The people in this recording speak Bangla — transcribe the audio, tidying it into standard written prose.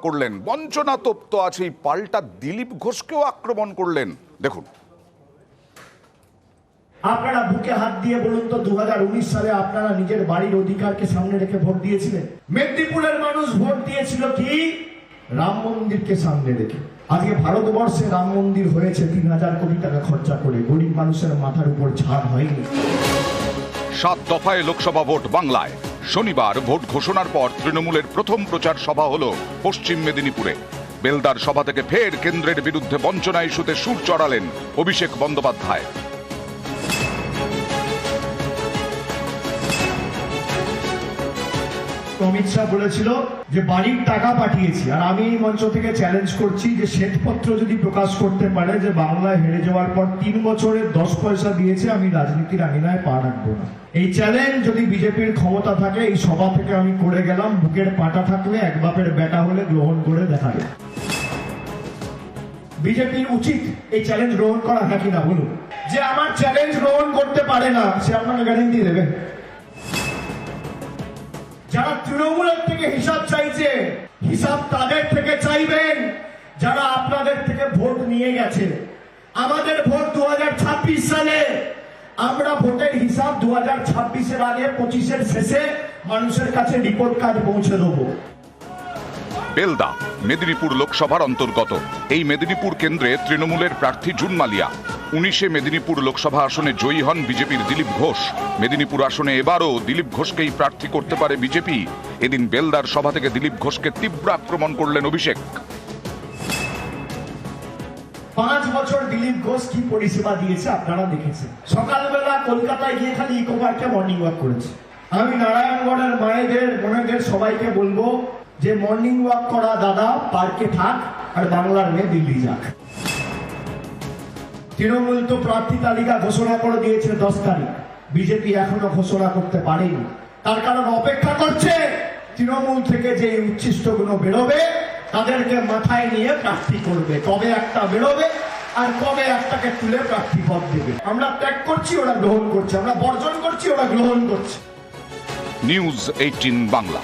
করলেন, বঞ্চনা তপ্ত আছেই, পাল্টা দিলীপ ঘোষকেও আক্রমণ করলেন। দেখুন। আপনারা বুকে হাত দিয়ে বলুন তো 2019 সালে আপনারা নিজের বাড়ির অধিকারকে সামনে রেখে ভোট দিয়েছিলেন? মেদিনীপুরের মানুষ ভোট দিয়েছিল কি? রাম মন্দিরকে সামনে রেখে। আজকে ভারতবর্ষে রাম মন্দির হয়েছে 3000 কোটি টাকা খরচা করে, গরিব মানুষের মাথার উপর ছাদ হয়নি। 7 দফায় লোকসভা ভোট বাংলায়। শনিবার ভোট ঘোষণার পর তৃণমূলের প্রথম প্রচার সভা হলো পশ্চিম মেদিনীপুরে। বেলদার সভা থেকে ফের কেন্দ্রের বিরুদ্ধে বঞ্চনা ইস্যুতে সুর চড়ালেন অভিষেক বন্দ্যোপাধ্যায়। অমিত শাহ বলেছিল যে বাড়ির টাকা পাঠিয়েছি, আর আমি এই মঞ্চ থেকে চ্যালেঞ্জ করছি যে শ্বেতপত্র যদি প্রকাশ করতে পারে যে বাংলায় হেরে যাওয়ার পর 3 বছরে 10 পয়সা দিয়েছে, আমি রাজনীতির আঙিনায় পা রাখবো না। এই চ্যালেঞ্জ যদি বিজেপির ক্ষমতা থাকে, এই সভা থেকে আমি করে গেলাম। বুকের পাটা থাকলে এক বাপের বেটা হলে গ্রহণ করে দেখাবে। বিজেপির উচিত এই চ্যালেঞ্জ গ্রহণ করা, হ্যাঁ কিনা বলুন? যে আমার চ্যালেঞ্জ গ্রহণ করতে পারে না, সে আপনাকে গ্যারান্টি দেবে? যারা তৃণমূলের থেকে হিসাব চাইছে, হিসাব তাদের থেকে চাইবেন যারা আপনাদের থেকে ভোট নিয়ে গেছে। আমাদের ভোট 2026 সালে, আমরা ভোটের হিসাব 2026-এর আগে 25-এর শেষে মানুষের কাছে রিপোর্ট কার্ড পৌঁছে দেবো। বেলদা মেদিনীপুর লোকসভার অন্তর্গত। এই মেদিনীপুর কেন্দ্রে তৃণমূলের প্রার্থী জুন মালিয়া। 19-এ মেদিনীপুর লোকসভা আসনে জয়ী হন বিজেপির দিলীপ ঘোষ। মেদিনীপুর আসনে এবারও দিলীপ ঘোষকেই প্রার্থী করতে পারে বিজেপি। এদিন বেলদার সভা থেকে দিলীপ ঘোষকে তীব্র আক্রমণ করলেন অভিষেক। 5 বছর দিলীপ ঘোষ কি পরিষেবা দিয়েছে আপনারা দেখেছেন। সকালবেলা কলকাতায় গিয়ে খালি ইকো পার্কে মর্নিং ওয়াক করেছে। আমি নারায়ণগড়ের মায়েদের বোনেদের সবাইকে বলবো যে মর্নিং ওয়াক করা দাদা পার্কে থাক, আর বাংলার মেয়ে দিল্লি যাক। তৃণমূল তো প্রার্থী তালিকা ঘোষণা করে দিয়েছে 10 তারিখ, বিজেপি এখনো ঘোষণা করতে পারেনি। তার কারণ অপেক্ষা করছে তৃণমূল থেকে যে উচ্ছিষ্টগুলো বেরোবে তাদেরকে মাথায় নিয়ে প্রার্থী করবে। কবে একটা বেরোবে আর কবে একটাকে তুলে প্রার্থী পদ দেবে। আমরা ত্যাগ করছি, ওরা গ্রহণ করছে। আমরা বর্জন করছি, ওরা গ্রহণ করছে। নিউজ 18 বাংলা।